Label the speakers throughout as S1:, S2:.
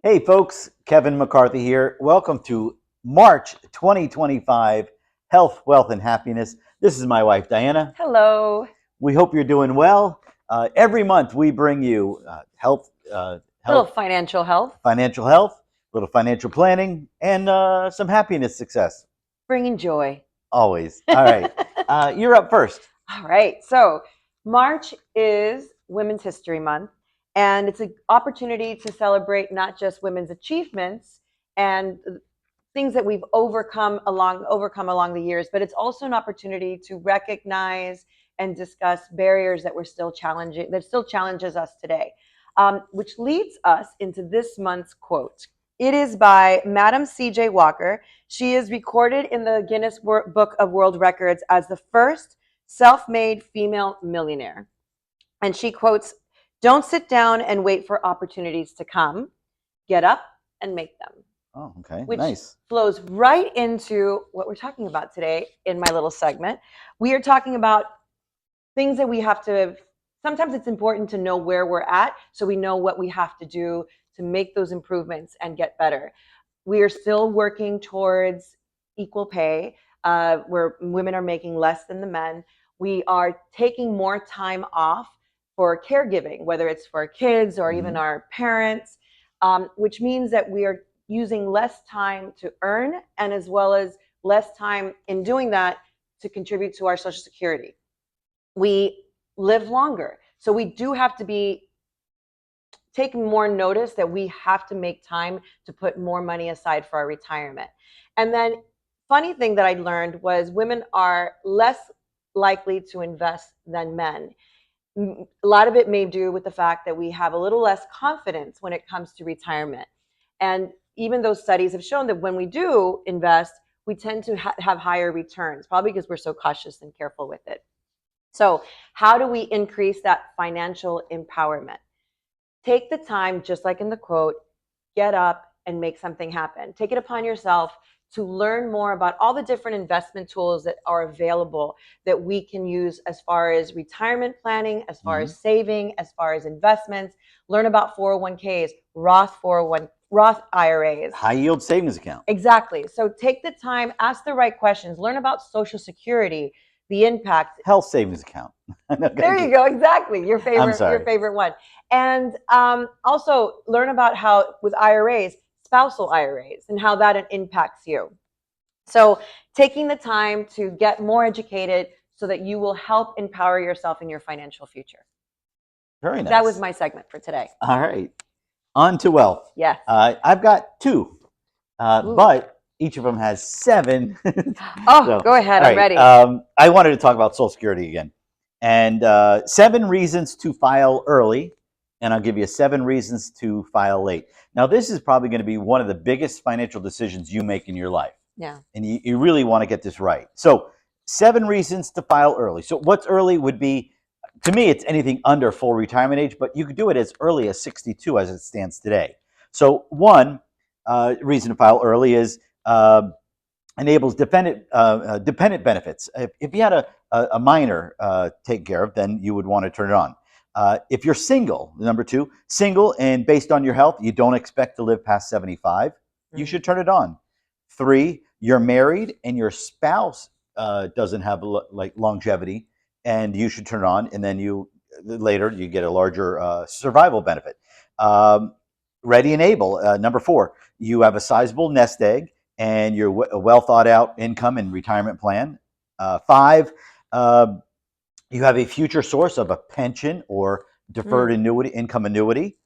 S1: Hey folks, Kevin McCarthy here. Welcome to March 2025 Health, Wealth, and Happiness. This is my wife, Diana.
S2: Hello.
S1: We hope you're doing well. Every month we bring you
S2: Little financial health.
S1: financial health, a little financial planning, and some happiness success.
S2: Bringing joy.
S1: Always. All right. You're up first.
S2: All right. So March is Women's History Month, and it's an opportunity to celebrate not just women's achievements and things that we've overcome along the years, but it's also an opportunity to recognize and discuss barriers that still challenges us today. Which leads us into this month's quote. It is by Madam C.J. Walker. She is recorded in the Guinness Book of World Records as the first self-made female millionaire. And she quotes, "Don't sit down and wait for opportunities to come. Get up and make them."
S1: Oh, okay.
S2: Which
S1: Nice.
S2: flows right into what we're talking about today in my little segment. We are talking about things that we have to, sometimes it's important to know where we're at so we know what we have to do to make those improvements and get better. We are still working towards equal pay, where women are making less than the men. We are taking more time off for caregiving, whether it's for our kids or even our parents, which means that we are using less time to earn and as well as less time in doing that to contribute to our Social Security. We live longer. So we do have to be taking more notice that we have to make time to put more money aside for our retirement. And then funny thing that I learned was women are less likely to invest than men. A lot of it may do with the fact that we have a little less confidence when it comes to retirement. And even those studies have shown that when we do invest, we tend to have higher returns, probably because we're so cautious and careful with it. So how do we increase that financial empowerment? Take the time, just like in the quote, get up and make something happen. Take it upon yourself to learn more about all the different investment tools that are available that we can use as far as retirement planning, as far as saving, as far as investments. Learn about 401ks, Roth IRAs.
S1: High yield savings account.
S2: Exactly. So take the time, ask the right questions, learn about Social Security, the impact.
S1: Health savings account.
S2: There you go. Exactly. Your favorite one. And also learn about how with IRAs, spousal IRAs, and how that impacts you. So taking the time to get more educated so that you will help empower yourself in your financial future.
S1: Very nice.
S2: That was my segment for today.
S1: All right. On to wealth.
S2: Yes.
S1: I've got two, but each of them has 7.
S2: So, go ahead. I'm ready.
S1: I wanted to talk about Social Security again. And 7 reasons to file early, and I'll give you 7 reasons to file late. Now, this is probably going to be one of the biggest financial decisions you make in your life.
S2: Yeah.
S1: And you really want to get this right. So 7 reasons to file early. So what's early would be, to me, it's anything under full retirement age, but you could do it as early as 62 as it stands today. So one reason to file early is enables dependent benefits. If you had a minor taken care of, then you would want to turn it on. If you're single, number 2, single and based on your health, you don't expect to live past 75, you should turn it on. 3, you're married and your spouse doesn't have like longevity, and you should turn it on, and then later you get a larger survival benefit. Ready and able, number 4, you have a sizable nest egg and you're a well thought out income and retirement plan. 5, you have a future source of a pension or deferred income annuity.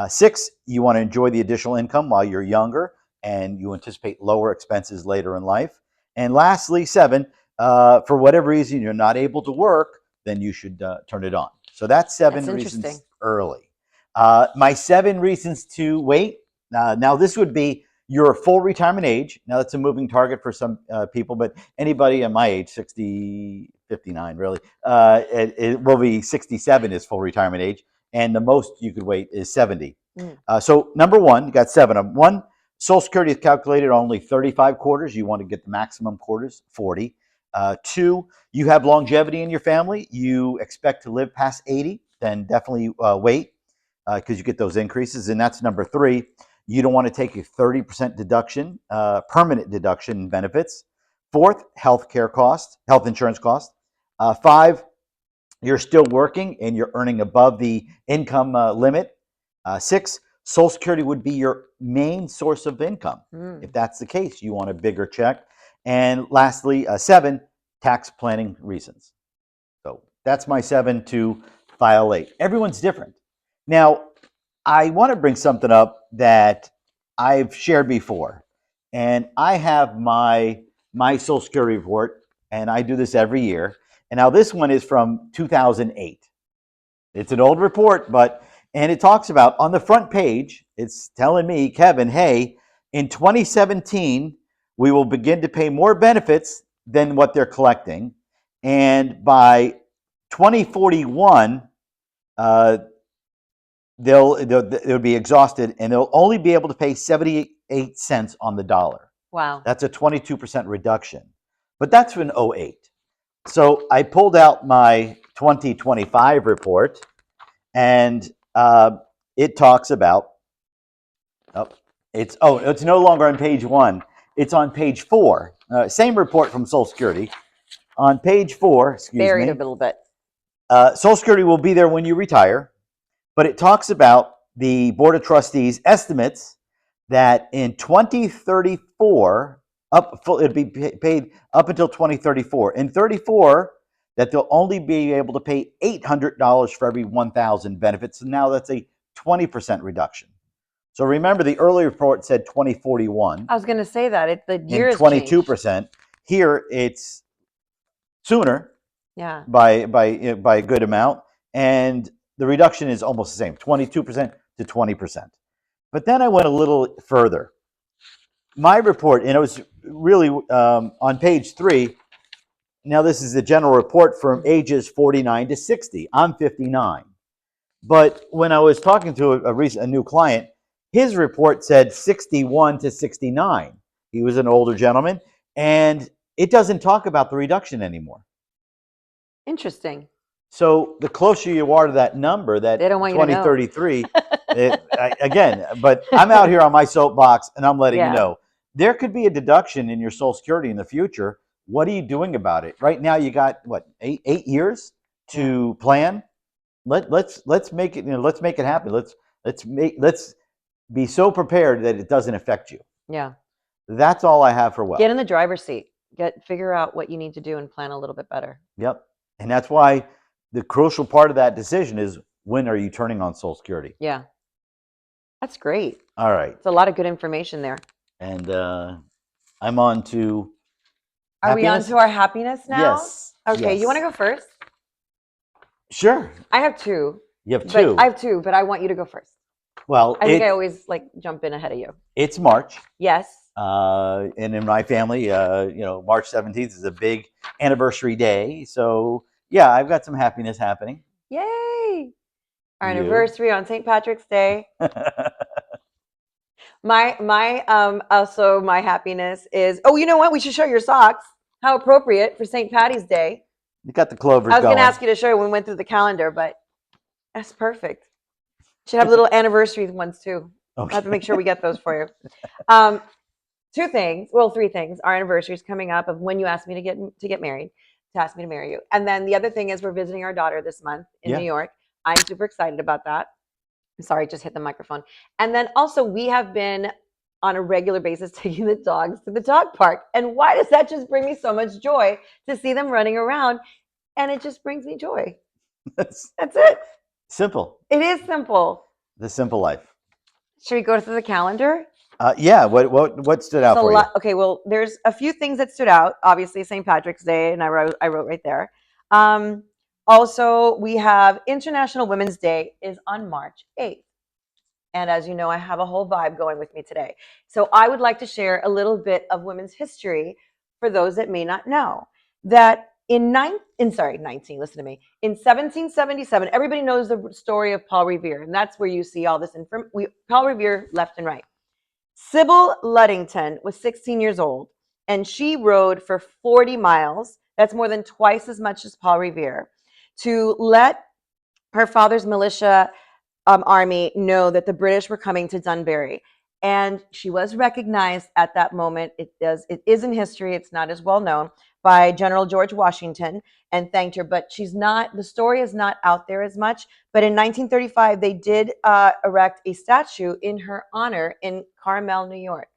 S1: 6, you want to enjoy the additional income while you're younger and you anticipate lower expenses later in life. And lastly, 7, for whatever reason you're not able to work, then you should turn it on. So that's 7 reasons early. My 7 reasons to wait. Now this would be your full retirement age. Now that's a moving target for some people, but anybody at my age, 60, 59 really, it will be 67 is full retirement age. And the most you could wait is 70. So number 1, you got 7 of them. 1, Social Security is calculated on only 35 quarters. You want to get the maximum quarters, 40. 2, you have longevity in your family. You expect to live past 80, then definitely wait because you get those increases. And that's number 3. you don't want to take a 30% deduction, permanent deduction in benefits. 4th, health insurance cost. 5, you're still working and you're earning above the income limit. 6, Social Security would be your main source of income. If that's the case, you want a bigger check. And lastly, 7, tax planning reasons. So that's my 7 to file late. Everyone's different. Now, I want to bring something up that I've shared before. And I have my Social Security report, and I do this every year. And now this one is from 2008. It's an old report, and it talks about on the front page, it's telling me, Kevin, hey, in 2017, we will begin to pay more benefits than what they're collecting. And by 2041, it'll be exhausted, and they'll only be able to pay 78 cents on the dollar.
S2: Wow.
S1: That's a 22% reduction. But that's in 08. So I pulled out my 2025 report, and it talks about, it's no longer on page 1. It's on page 4. Same report from Social Security. On page 4,
S2: Buried a little bit.
S1: Social Security will be there when you retire, but it talks about the Board of Trustees estimates that in 2034, it'd be paid up until 2034. In 34, that they'll only be able to pay $800 for every 1,000 benefits. And now that's a 20% reduction. So remember, the earlier report said 2041.
S2: I was going to say that the year is
S1: 22%. Here it's sooner.
S2: Yeah.
S1: By a good amount, and the reduction is almost the same, 22% to 20%. But then I went a little further. My report, and it was really on page 3. Now, this is a general report from ages 49 to 60. I'm 59. But when I was talking to a new client, his report said 61 to 69. He was an older gentleman, and it doesn't talk about the reduction anymore.
S2: Interesting.
S1: So the closer you are to that number, that 2033, again, but I'm out here on my soapbox, and I'm letting you know, there could be a deduction in your Social Security in the future. What are you doing about it? Right now, you got what, eight years to plan. Let's make it. Let's make it happen. Let's be so prepared that it doesn't affect you.
S2: Yeah.
S1: That's all I have for wealth.
S2: Get in the driver's seat. Figure out what you need to do and plan a little bit better.
S1: Yep. And that's why the crucial part of that decision is, when are you turning on Social Security?
S2: Yeah. That's great.
S1: All right.
S2: It's a lot of good information there.
S1: And I'm on to
S2: Are we on to our happiness now?
S1: Yes.
S2: Okay.
S1: Yes.
S2: You want to go first?
S1: Sure.
S2: I have 2.
S1: You have 2.
S2: I have 2, but I want you to go first.
S1: Well,
S2: I think I always jump in ahead of you.
S1: It's March.
S2: Yes.
S1: And in my family, March 17th is a big anniversary day. So yeah, I've got some happiness happening.
S2: Yay! Our anniversary on St. Patrick's Day. Also my happiness is, you know what? We should show your socks. How appropriate for St. Patty's Day.
S1: You got the clovers.
S2: I was going to ask you to show you when we went through the calendar, but that's perfect. Should have little anniversary ones too. Okay. I have to make sure we get those for you. 2 things, 3 things. Our anniversary is coming up of when you asked me to get married, to ask me to marry you. And then the other thing is we're visiting our daughter this month in New York. I'm super excited about that. I'm sorry, just hit the microphone. And then also we have been on a regular basis taking the dogs to the dog park. And why does that just bring me so much joy to see them running around? And it just brings me joy. That's it.
S1: Simple.
S2: It is simple.
S1: The simple life.
S2: Should we go through the calendar?
S1: Yeah. What stood out for you?
S2: Okay. Well, there's a few things that stood out. Obviously, St. Patrick's Day, and I wrote right there. Also, we have International Women's Day is on March 8th. And as you know, I have a whole vibe going with me today. So I would like to share a little bit of women's history for those that may not know. That in 1777, everybody knows the story of Paul Revere, and that's where you see all this Paul Revere left and right. Sybil Luddington was 16 years old, and she rode for 40 miles. That's more than twice as much as Paul Revere, to let her father's militia army know that the British were coming to Dunbury. And she was recognized at that moment. It is in history. It's not as well known, by General George Washington, and thanked her. But the story is not out there as much. But in 1935, they did erect a statue in her honor in Carmel, New York.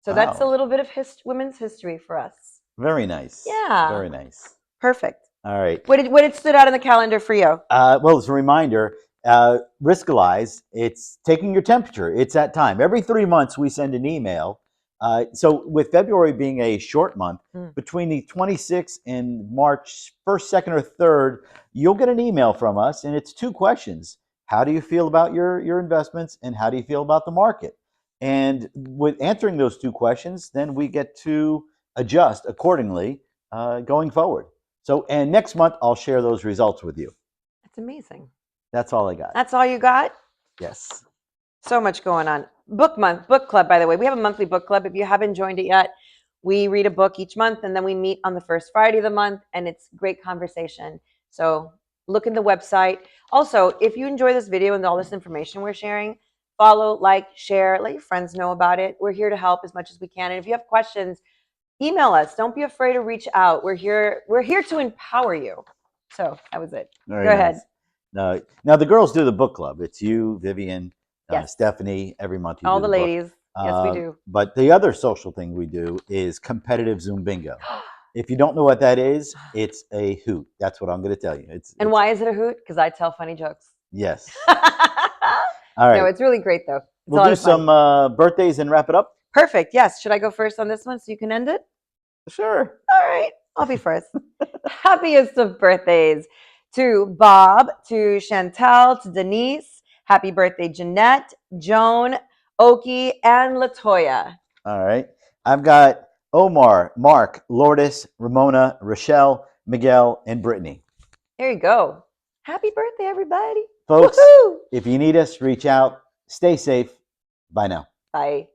S2: So that's a
S1: Wow.
S2: little bit of women's history for us.
S1: Very nice.
S2: Yeah.
S1: Very nice.
S2: Perfect.
S1: All right.
S2: What stood out on the calendar for you?
S1: Well, as a reminder, Riskalyze, it's taking your temperature. It's that time. Every 3 months, we send an email. So with February being a short month, between the 26th and March 1st, 2nd, or 3rd, you'll get an email from us, and it's 2 questions. How do you feel about your investments, and how do you feel about the market? And with answering those 2 questions, then we get to adjust accordingly going forward. So, and next month, I'll share those results with you.
S2: That's amazing.
S1: That's all I got.
S2: That's all you got?
S1: Yes.
S2: So much going on. Book month, book club, by the way. We have a monthly book club. If you haven't joined it yet, we read a book each month, and then we meet on the first Friday of the month, and it's great conversation. So look in the website. Also, if you enjoy this video and all this information we're sharing, follow, like, share, let your friends know about it. We're here to help as much as we can. And if you have questions, email us. Don't be afraid to reach out. We're here to empower you. So that was it.
S1: Very
S2: Go ahead.
S1: Nice. Now the girls do the book club. It's you, Vivian,
S2: Yes.
S1: Stephanie, every month. You
S2: All
S1: do
S2: the
S1: book.
S2: ladies. Yes, we do.
S1: But the other social thing we do is competitive Zoom bingo. If you don't know what that is, it's a hoot. That's what I'm going to tell you.
S2: And why is it a hoot? Because I tell funny jokes.
S1: Yes. All right.
S2: No, it's really great though.
S1: We'll do some birthdays and wrap it up.
S2: Perfect. Yes. Should I go first on this one so you can end it?
S1: Sure.
S2: All right. I'll be first. Happiest of birthdays to Bob, to Chantel, to Denise. Happy birthday, Jeanette, Joan, Oki, and Latoya.
S1: All right. I've got Omar, Mark, Lourdes, Ramona, Rochelle, Miguel, and Brittany.
S2: There you go. Happy birthday, everybody.
S1: Folks,
S2: Woo-hoo!
S1: if you need us, reach out. Stay safe. Bye now.
S2: Bye.